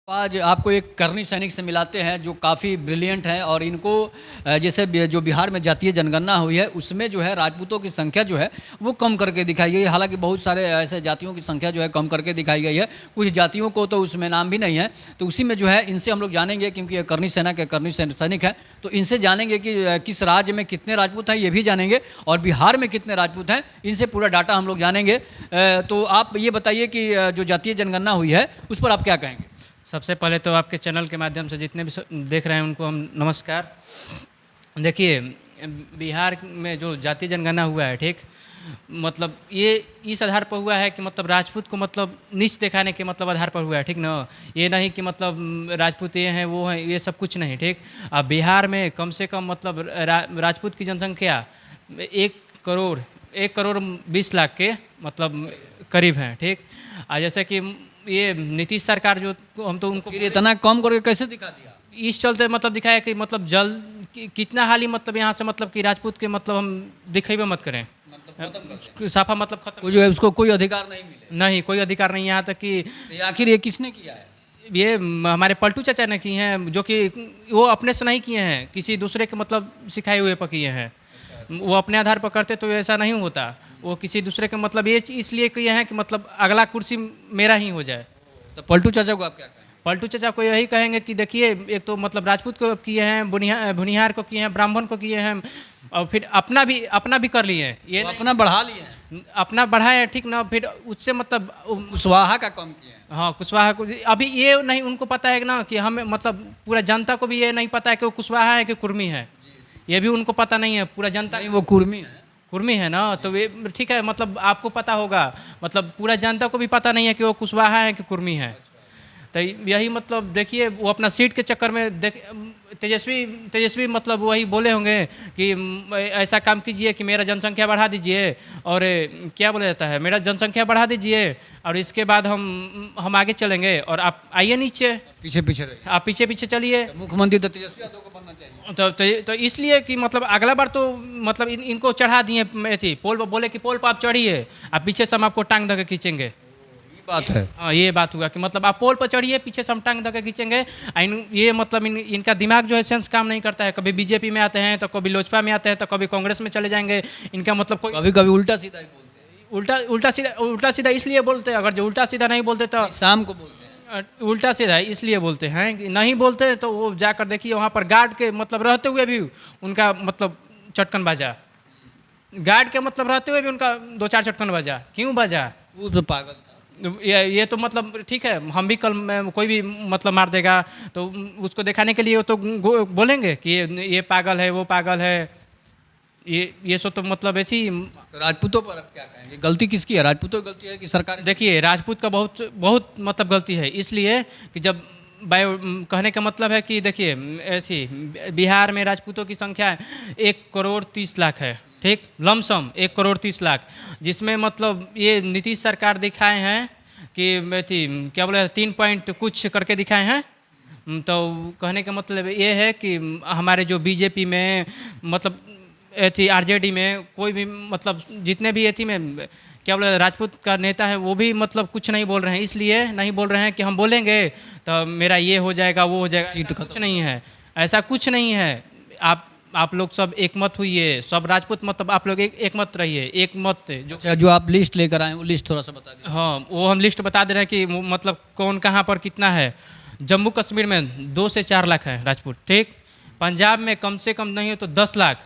आज आपको एक करनी सैनिक से मिलाते हैं जो काफ़ी ब्रिलियंट हैं और इनको जैसे जो बिहार में जातीय जनगणना हुई है उसमें जो है राजपूतों की संख्या जो है वो कम करके दिखाई गई है। हालांकि बहुत सारे ऐसे जातियों की संख्या जो है कम करके दिखाई गई है, कुछ जातियों को तो उसमें नाम भी नहीं है। तो उसी में जो है इनसे हम लोग जानेंगे, क्योंकि ये करनी सेना के करनी सैनिक है, तो इनसे जानेंगे कि किस राज्य में कितने राजपूत हैं ये भी जानेंगे, और बिहार में कितने राजपूत हैं इनसे पूरा डाटा हम लोग जानेंगे। तो आप ये बताइए कि जो जातीय जनगणना हुई है उस पर आप क्या कहेंगे? सबसे पहले तो आपके चैनल के माध्यम से जितने भी देख रहे हैं उनको हम नमस्कार। देखिए, बिहार में जो जातीय जनगणना हुआ है, ठीक, मतलब ये इस आधार पर हुआ है कि मतलब राजपूत को मतलब नीच दिखाने के मतलब आधार पर हुआ है, ठीक ना। ये नहीं कि मतलब राजपूत ये हैं वो हैं, ये सब कुछ नहीं, ठीक। अब बिहार में कम से कम मतलब राजपूत की जनसंख्या 1 करोड़ 20 लाख के मतलब करीब हैं, ठीक। और जैसे कि ये नीतीश सरकार जो हम तो उनको फिर इतना कम करके कैसे दिखा दिया? इस चलते मतलब दिखाया कि मतलब कितना हाल ही मतलब यहाँ से मतलब कि राजपूत के मतलब हम दिखेबे मत करें, मतलब खत्म कर दें। साफा मतलब खत्म, जो है उसको कोई अधिकार नहीं मिले। नहीं कोई अधिकार नहीं। यहाँ तक कि तो आखिर ये किसने किया है? ये हमारे पलटू चाचा ने की हैं, जो कि वो अपने से नहीं किए हैं, किसी दूसरे के मतलब सिखाए हुए पर किए हैं। वो अपने आधार पर करते तो ऐसा नहीं होता, वो किसी दूसरे के मतलब ये इसलिए किए हैं कि मतलब अगला कुर्सी मेरा ही हो जाए। तो पलटू चाचा को आप क्या कहें? पलटू चाचा को यही कहेंगे कि देखिए, एक तो मतलब राजपूत को किए हैं, भुनिहार को किए हैं, ब्राह्मण को किए हैं, और फिर अपना भी कर लिए हैं। ये तो अपना बढ़ा लिए हैं, अपना बढ़ाए हैं, ठीक ना। फिर उससे मतलब कुशवाहा का कम किए हैं। हाँ, कुशवाहा को अभी ये नहीं उनको पता है ना कि हमें मतलब पूरा जनता को भी ये नहीं पता है कि वो कुशवाहा है कि कुर्मी है। ये भी उनको पता नहीं है, पूरा जनता नहीं, वो कुर्मी है। कुर्मी है ना, तो ये ठीक है, मतलब आपको पता होगा, मतलब पूरा जनता को भी पता नहीं है कि वो कुशवाहा है कि कुर्मी है। तो यही मतलब देखिए, वो अपना सीट के चक्कर में तेजस्वी मतलब वही बोले होंगे कि ऐसा काम कीजिए कि मेरा जनसंख्या बढ़ा दीजिए, और क्या बोला जाता है, मेरा जनसंख्या बढ़ा दीजिए और इसके बाद हम आगे चलेंगे, और आप आइए नीचे, पीछे पीछे रहे। आप पीछे पीछे चलिए। मुख्यमंत्री तो तेजस्वी यादव को बनना चाहिए। तो इसलिए कि मतलब अगला बार तो मतलब इनको चढ़ा दिए थी पोल पर, बोले कि पोल पर आप चढ़िए, आप पीछे से हम आपको टांग धके खींचेंगे। बात है। हाँ, ये बात हुआ कि मतलब आप पोल पर चढ़िए, पीछे से हम टांग धके खींचेंगे। ये मतलब इनका दिमाग जो है सेंस काम नहीं करता है। कभी बीजेपी में आते हैं, तो कभी लोजपा में आते हैं, तो कभी कांग्रेस में चले जाएंगे। इनका मतलब कोई कभी कभी उल्टा सीधा ही बोलते हैं। उल्टा सीधा इसलिए बोलते हैं, अगर जो उल्टा सीधा नहीं बोलते तो शाम को बोलते हैं। उल्टा सीधा इसलिए बोलते हैं कि नहीं बोलते तो वो जाकर देखिए वहाँ पर गार्ड के मतलब रहते हुए भी उनका मतलब चटकन बजा, गार्ड के मतलब रहते हुए भी उनका 2-4 चटकन बजा। क्यों बजा? वो तो पागल था। ये तो मतलब ठीक है, हम भी कल में कोई भी मतलब मार देगा तो उसको दिखाने के लिए वो तो बोलेंगे कि ये पागल है, वो पागल है। ये सब तो मतलब ऐसी। तो राजपूतों पर अब क्या कहेंगे? गलती किसकी है? राजपूतों की गलती है कि सरकार? देखिए, राजपूत का बहुत बहुत मतलब गलती है, इसलिए कि जब कहने का मतलब है कि देखिए, ऐसी बिहार में राजपूतों की संख्या 1 करोड़ 30 लाख है, ठीक, लमसम 1 करोड़ 30 लाख, जिसमें मतलब ये नीतीश सरकार दिखाए हैं कि थी क्या बोले 3 पॉइंट कुछ करके दिखाए हैं। तो कहने का मतलब ये है कि हमारे जो बीजेपी में मतलब थी, आरजेडी में कोई भी मतलब जितने भी थी में क्या बोले राजपूत का नेता है, वो भी मतलब कुछ नहीं बोल रहे हैं। इसलिए नहीं बोल रहे हैं कि हम बोलेंगे तो मेरा ये हो जाएगा, वो हो जाएगा। ऐसा कुछ नहीं है, ऐसा कुछ नहीं है। आप लोग सब एक मत हुई, सब राजपूत मतलब आप लोग एक मत रहिए, एक मत जो आप लिस्ट लेकर आए वो लिस्ट थोड़ा सा बता दीजिए। हाँ, वो हम लिस्ट बता दे रहे हैं कि मतलब कौन कहाँ पर कितना है। जम्मू कश्मीर में 2 से 4 लाख है राजपूत, ठीक। पंजाब में कम से कम नहीं हो तो 10 लाख।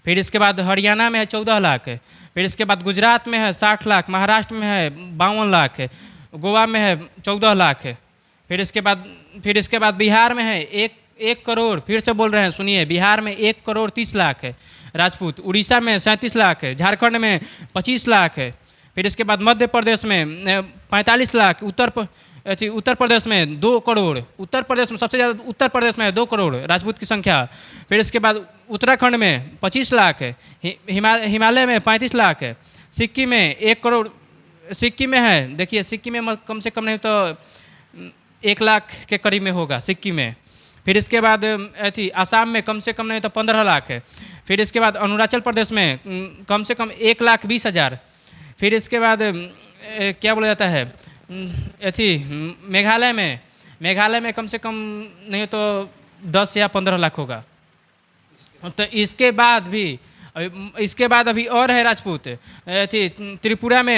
फिर इसके बाद हरियाणा में है 14 लाख है। फिर इसके बाद गुजरात में है 60 लाख, महाराष्ट्र में है 52 लाख है, गोवा में है 14 लाख है। फिर इसके बाद बिहार में है एक करोड़, फिर से बोल रहे हैं सुनिए, बिहार में 1 करोड़ 30 लाख है राजपूत। उड़ीसा में 37 लाख है, झारखंड में 25 लाख है। फिर इसके बाद मध्य प्रदेश में 45 लाख, उत्तर प्रदेश में 2 करोड़, उत्तर प्रदेश में सबसे ज़्यादा उत्तर प्रदेश में है 2 करोड़ राजपूत की संख्या। फिर इसके बाद उत्तराखंड में 25 लाख है, हिमालय में 35 लाख है, सिक्किम में 1 करोड़, सिक्किम में है, देखिए सिक्किम में कम से कम नहीं तो 1 लाख के करीब में होगा सिक्किम में। फिर इसके बाद आसाम में कम से कम नहीं तो 15 लाख है। फिर इसके बाद अरुणाचल प्रदेश में कम से कम 1,20,000। फिर इसके बाद क्या बोला जाता है, मेघालय में मेघालय में कम से कम नहीं तो 10 या 15 लाख होगा। तो इसके बाद भी इसके बाद अभी और है राजपूत, त्रिपुरा में